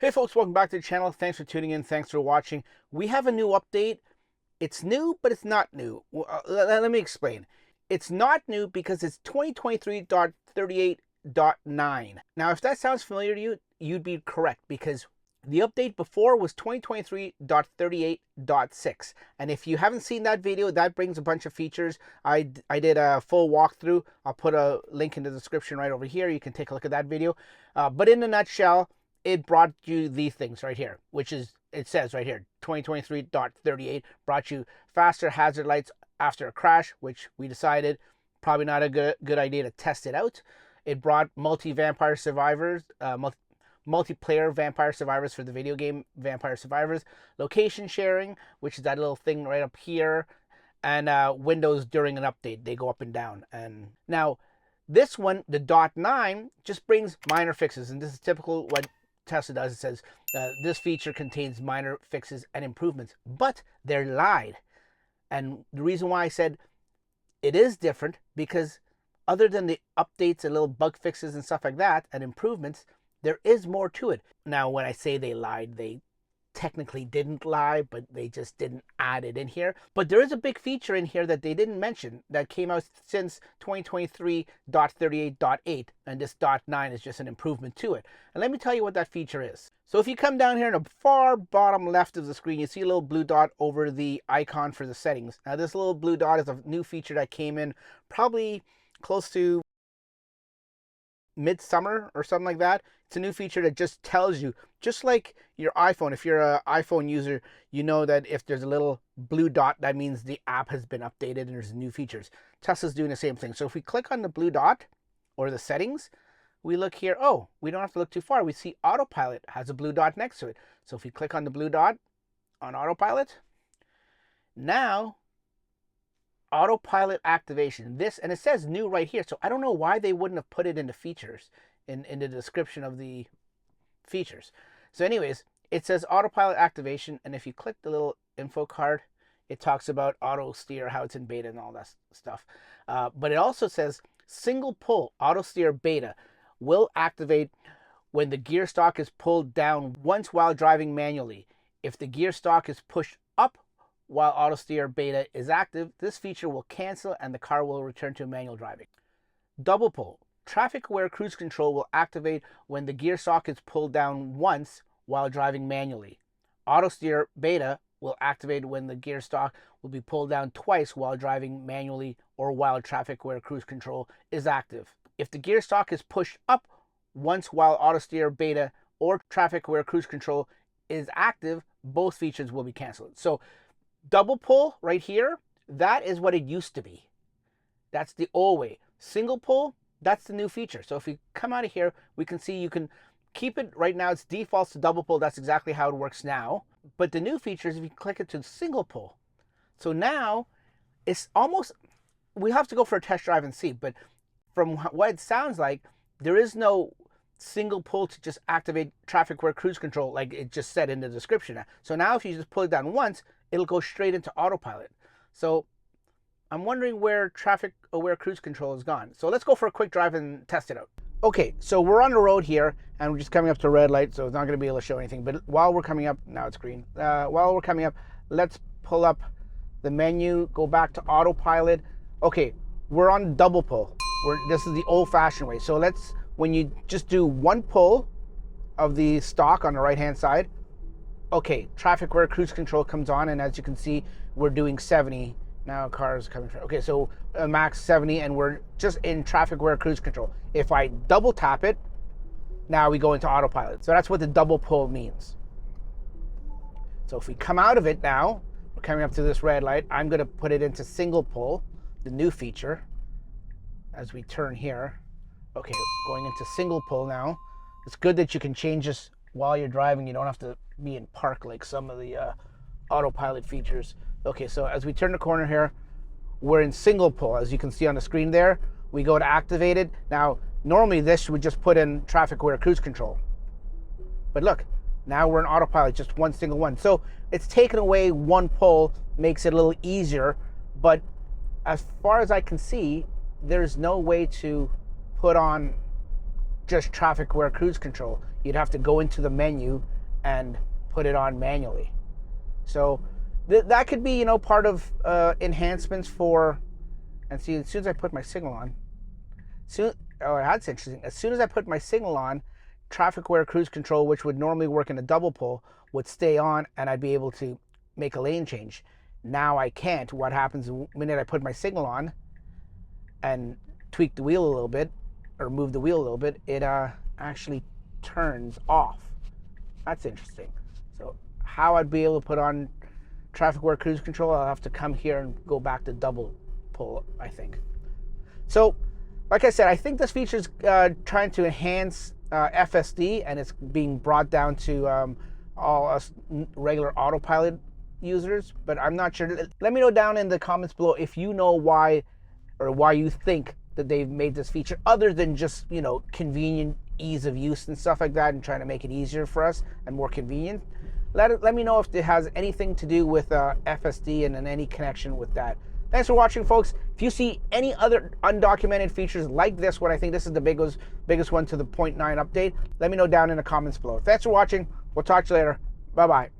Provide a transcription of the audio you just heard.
Hey folks, welcome back to the channel. Thanks for tuning in. Thanks for watching. We have a new update. It's new, but it's not new. Let me explain. It's not new because it's 2023.38.9. Now, if that sounds familiar to you, you'd be correct because the update before was 2023.38.6. And if you haven't seen that video, that brings a bunch of features. I did a full walkthrough. I'll put a link in the description right over here. You can take a look at that video. But in a nutshell, it brought you these things right here, which is, it says right here, 2023.38 brought you faster hazard lights after a crash, which we decided probably not a good idea to test it out. It brought multiplayer Vampire Survivors for the video game Vampire Survivors, location sharing, which is that little thing right up here, and windows during an update, they go up and down. And now this one, the .9, just brings minor fixes, and this is typical what Tesla does. It says this feature contains minor fixes and improvements, but they're lied. And the reason why I said it is different, because other than the updates and little bug fixes and stuff like that and improvements, there is more to it. Now, when I say they lied, they technically didn't lie, but they just didn't add it in here. But there is a big feature in here that they didn't mention that came out since 2023.38.8, and this .9 is just an improvement to it. And let me tell you what that feature is. So if you come down here in the far bottom left of the screen, you see a little blue dot over the icon for the settings. Now this little blue dot is a new feature that came in probably close to midsummer or something like that. It's a new feature that just tells you, just like your iPhone, if you're an iPhone user, you know that if there's a little blue dot, that means the app has been updated and there's new features. Tesla's doing the same thing. So if we click on the blue dot or the settings, we look here. Oh, we don't have to look too far. We see autopilot has a blue dot next to it. So if we click on the blue dot on autopilot, now autopilot activation, this, and it says new right here. So I don't know why they wouldn't have put it in the features, in the description of the features. So anyways, it says autopilot activation, and if you click the little info card, it talks about auto steer, how it's in beta and all that stuff. But it also says single pull auto steer beta will activate when the gear stalk is pulled down once while driving manually. If the gear stalk is pushed up while auto steer beta is active, this feature will cancel and the car will return to manual driving. Double pull. Traffic aware cruise control will activate when the gear stalk is pulled down once while driving manually. Auto steer beta will activate when the gear stalk will be pulled down twice while driving manually or while traffic aware cruise control is active. If the gear stalk is pushed up once while auto steer beta or traffic aware cruise control is active, both features will be canceled. So double pull right here, that is what it used to be. That's the old way. Single pull, that's the new feature. So if we come out of here, we can see you can keep it right now. It's defaults to double pull. That's exactly how it works now. But the new feature is if you click it to single pull. So now it's almost, we have to go for a test drive and see. But from what it sounds like, there is no single pull to just activate traffic aware cruise control like it just said in the description. So now if you just pull it down once, it'll go straight into autopilot. So I'm wondering where traffic aware cruise control is gone. So let's go for a quick drive and test it out. Okay, so we're on the road here and we're just coming up to a red light, so it's not going to be able to show anything. But while we're coming up, now it's green. While we're coming up, let's pull up the menu, go back to autopilot. Okay, we're on double pull. This is the old-fashioned way. So let's, when you just do one pull of the stalk on the right-hand side, okay, traffic aware cruise control comes on, and as you can see, we're doing 70. Now cars coming from, okay, so max 70, and we're just in traffic aware cruise control. If I double tap it, now we go into autopilot. So that's what the double pull means. So if we come out of it now, we're coming up to this red light, I'm gonna put it into single pull, the new feature, as we turn here. Okay, going into single pull now. It's good that you can change this while you're driving. You don't have to be in park like some of the autopilot features. Okay, so as we turn the corner here, we're in single pull. As you can see on the screen there, we go to activate it. Now, normally this would just put in traffic aware cruise control. But look, now we're in autopilot, just one single one. So it's taken away one pull, makes it a little easier. But as far as I can see, there's no way to put on just traffic aware cruise control. You'd have to go into the menu and put it on manually. So that could be, part of enhancements for, and see, as soon as I put my signal on, that's interesting. As soon as I put my signal on, traffic aware cruise control, which would normally work in a double pull, would stay on, and I'd be able to make a lane change. Now I can't. What happens the minute I put my signal on and tweak the wheel a little bit, or move the wheel a little bit, it actually turns off. That's interesting. So how I'd be able to put on traffic aware cruise control, I'll have to come here and go back to double pull, I think. So like I said, I think this feature is trying to enhance FSD, and it's being brought down to all us regular autopilot users, but I'm not sure. Let me know down in the comments below if you know why, or why you think that they've made this feature, other than just, convenient ease of use and stuff like that, and trying to make it easier for us and more convenient. Let me know if it has anything to do with FSD and then any connection with that. Thanks for watching, folks. If you see any other undocumented features like this one, I think this is the biggest one to the 0.9 update, let me know down in the comments below. Thanks for watching. We'll talk to you later. Bye-bye.